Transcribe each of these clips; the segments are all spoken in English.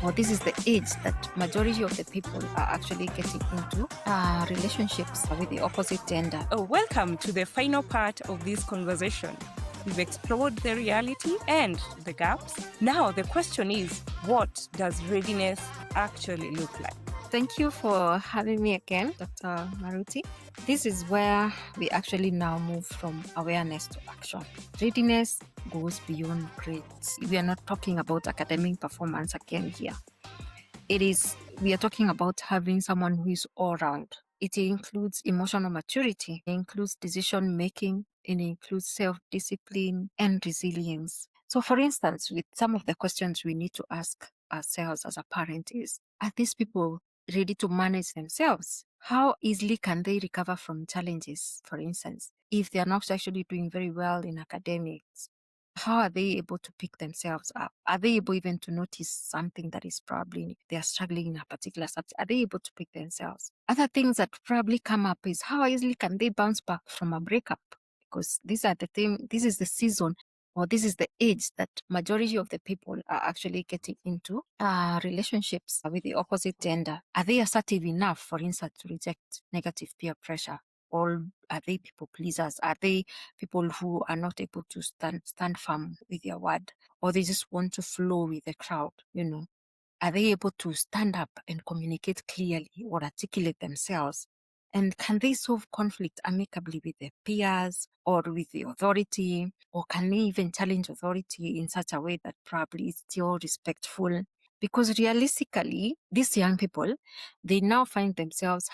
or this is the age that majority of the people are actually getting into relationships with the opposite gender. Welcome to the final part of this conversation. We've explored the reality and the gaps. Now the question is, what does readiness actually look like? Thank you for having me again, Dr. Maruti. This is where we actually now move from awareness to action. Readiness goes beyond grades. We are not talking about academic performance again here. We are talking about having someone who is all round. It includes emotional maturity, it includes decision making, it includes self-discipline and resilience. So for instance, with some of the questions we need to ask ourselves as a parent is, are these people ready to manage themselves? How easily can they recover from challenges? For instance, if they are not actually doing very well in academics, how are they able to pick themselves up? Are they able even to notice something that is probably they are struggling in a particular subject? Are they able to pick themselves? Other things that probably come up is how easily can they bounce back from a breakup? Because this is the season, or this is the age that majority of the people are actually getting into relationships with the opposite gender. Are they assertive enough, for instance, to reject negative peer pressure? Or are they people pleasers? Are they people who are not able to stand firm with their word, or they just want to flow with the crowd? Are they able to stand up and communicate clearly or articulate themselves? And can they solve conflict amicably with their peers or with the authority? Or can they even challenge authority in such a way that probably is still respectful? Because realistically, these young people, they now find themselves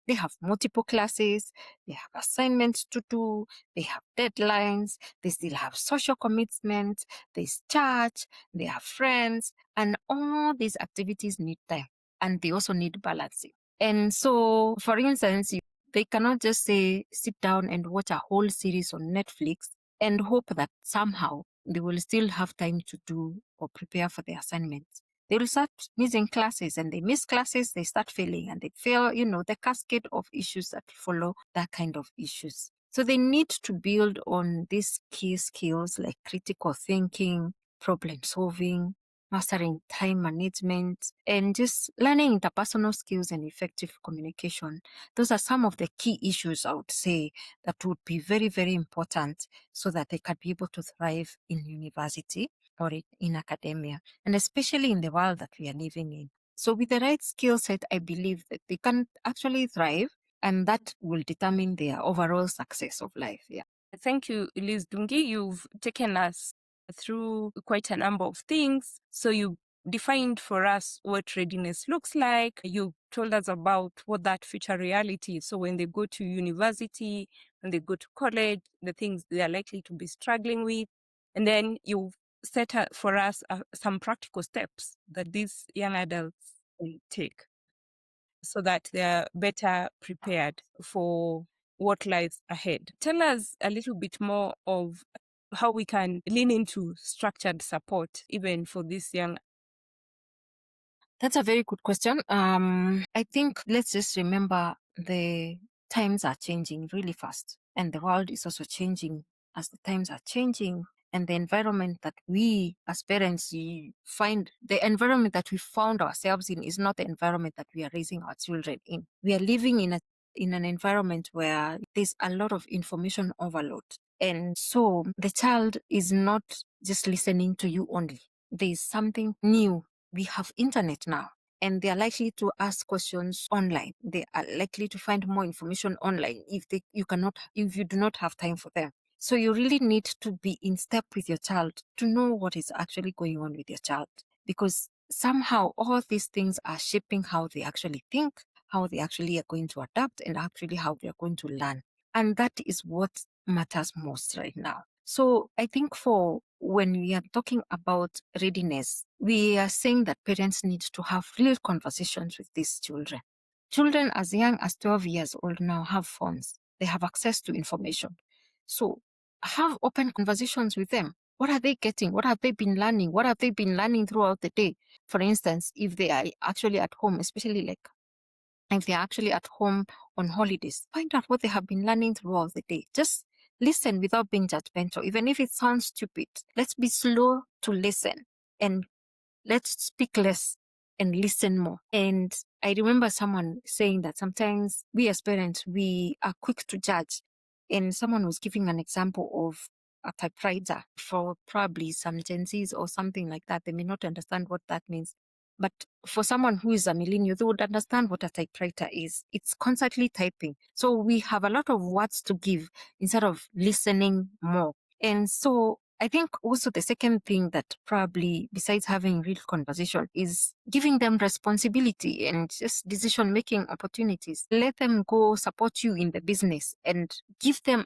they have multiple classes, they have assignments to do, they have deadlines, they still have social commitments, there's church, they have friends, and all these activities need time, and they also need balancing. And so, for instance, they cannot just sit down and watch a whole series on Netflix and hope that somehow they will still have time to do or prepare for their assignments. They will start missing classes, and they miss classes, they start failing, and they fail, the cascade of issues that follow that kind of issues. So they need to build on these key skills like critical thinking, problem solving, mastering time management, and just learning interpersonal skills and effective communication. Those are some of the key issues I would say that would be very, very important so that they can be able to thrive in university or in academia, and especially in the world that we are living in. So with the right skill set, I believe that they can actually thrive, and that will determine their overall success of life. Yeah. Thank you, Liz Dungi. You've taken us through quite a number of things. So you defined for us what readiness looks like. You told us about what that future reality is. So when they go to university, when they go to college, the things they are likely to be struggling with. And then you set for us some practical steps that these young adults will take so that they're better prepared for what lies ahead. Tell us a little bit more of how we can lean into structured support even for this young. That's a very good question. I think let's just remember the times are changing really fast, and the world is also changing as the times are changing. And the environment that we as parents find, the environment that we found ourselves in is not the environment that we are raising our children in. We are living in an environment where there's a lot of information overload. And so the child is not just listening to you only. There's something new. We have internet now, and they are likely to ask questions online. They are likely to find more information online if you do not have time for them. So you really need to be in step with your child to know what is actually going on with your child, because somehow all these things are shaping how they actually think, how they actually are going to adapt, and actually how they are going to learn. And that is what matters most right now. So I think for when we are talking about readiness, we are saying that parents need to have real conversations with these children. Children as young as 12 years old now have phones. They have access to information. So have open conversations with them. What are they getting? What have they been learning? What have they been learning throughout the day? For instance, if they are actually at home, especially like if they're actually at home on holidays, find out what they have been learning throughout the day. Just listen without being judgmental. Even if it sounds stupid, let's be slow to listen and let's speak less and listen more. And I remember someone saying that sometimes we as parents, we are quick to judge. And someone was giving an example of a typewriter for probably some Gen Zs or something like that. They may not understand what that means. But for someone who is a millennial, they would understand what a typewriter is. It's constantly typing. So we have a lot of words to give instead of listening more. And so I think also the second thing that probably, besides having real conversation, is giving them responsibility and just decision-making opportunities. Let them go support you in the business and give them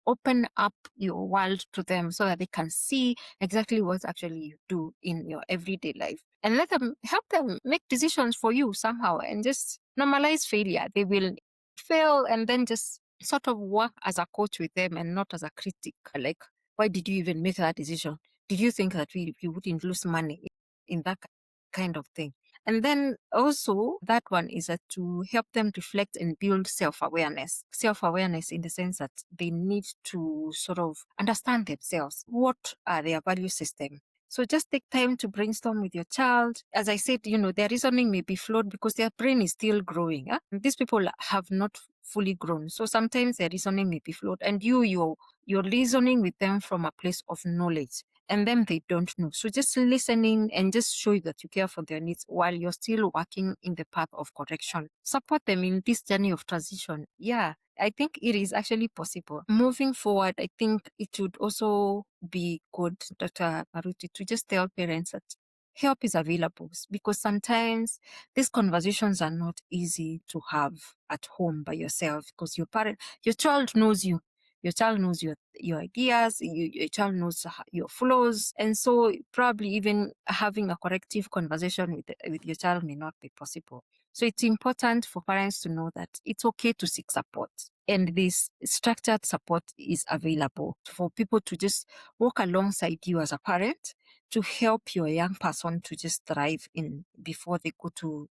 open up your world to them so that they can see exactly what actually you do in your everyday life. And help them make decisions for you somehow and just normalize failure. They will fail and then just sort of work as a coach with them and not as a critic. Like, why did you even make that decision? Did you think that you wouldn't lose money in that kind of thing? And then also that one is that to help them reflect and build self-awareness. Self-awareness in the sense that they need to sort of understand themselves. What are their value system? So just take time to brainstorm with your child. As I said, their reasoning may be flawed because their brain is still growing. These people have not fully grown. So sometimes their reasoning may be flawed. And you're reasoning with them from a place of knowledge. And then they don't know. So just listening and just show that you care for their needs while you're still working in the path of correction. Support them in this journey of transition. Yeah, I think it is actually possible. Moving forward, I think it would also be good, Dr. Maruti, to just tell parents that help is available, because sometimes these conversations are not easy to have at home by yourself, because your child knows you. Your child knows your ideas, your child knows your flaws. And so probably even having a corrective conversation with your child may not be possible. So it's important for parents to know that it's okay to seek support. And this structured support is available for people to just walk alongside you as a parent to help your young person to just thrive before they go to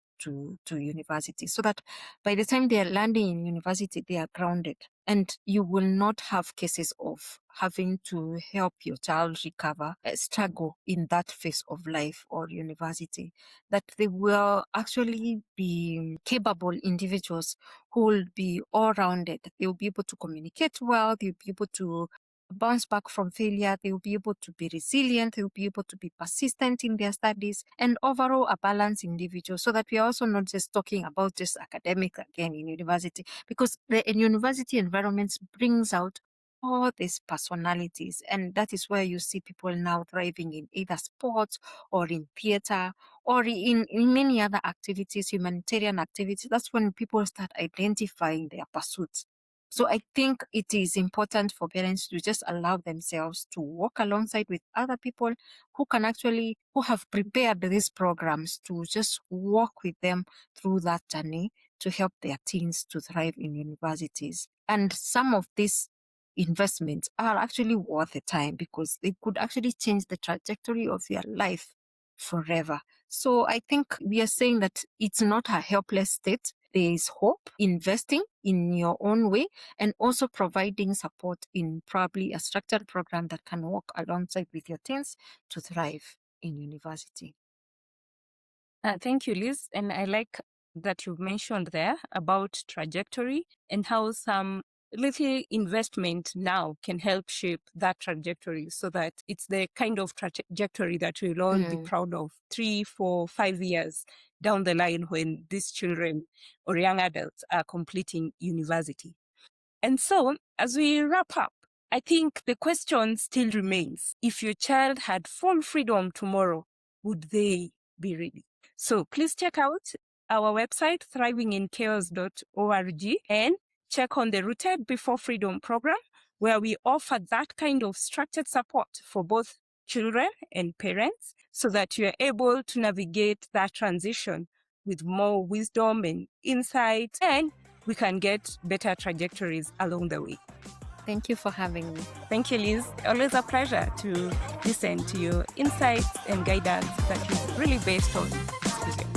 university, so that by the time they are landing in university, they are grounded, and you will not have cases of having to help your child recover, struggle in that phase of life or university, that they will actually be capable individuals who will be all-rounded. They will be able to communicate well, they'll be able to bounce back from failure, they will be able to be resilient, they will be able to be persistent in their studies, and overall a balanced individual, so that we are also not just talking about just academic again in university, because the university environments brings out all these personalities, and that is where you see people now thriving in either sports or in theater or in many other activities, humanitarian activities. That's when people start identifying their pursuits. So I think it is important for parents to just allow themselves to walk alongside with other people who have prepared these programs to just walk with them through that journey to help their teens to thrive in universities. And some of these investments are actually worth the time, because they could actually change the trajectory of your life forever. So I think we are saying that it's not a helpless state. There is hope, investing in your own way, and also providing support in probably a structured program that can work alongside with your teens to thrive in university. Thank you, Liz. And I like that you mentioned there about trajectory and how some little investment now can help shape that trajectory, so that it's the kind of trajectory that we'll all be proud of 3, 4, 5 years down the line when these children or young adults are completing university. And so, as we wrap up, I think the question still remains: if your child had full freedom tomorrow, would they be ready? So please check out our website, thrivingin chaos.org, and check on the Rooted Before Freedom program, where we offer that kind of structured support for both children and parents, so that you are able to navigate that transition with more wisdom and insight, and we can get better trajectories along the way. Thank you for having me. Thank you, Liz. Always a pleasure to listen to your insights and guidance that is really based on experience.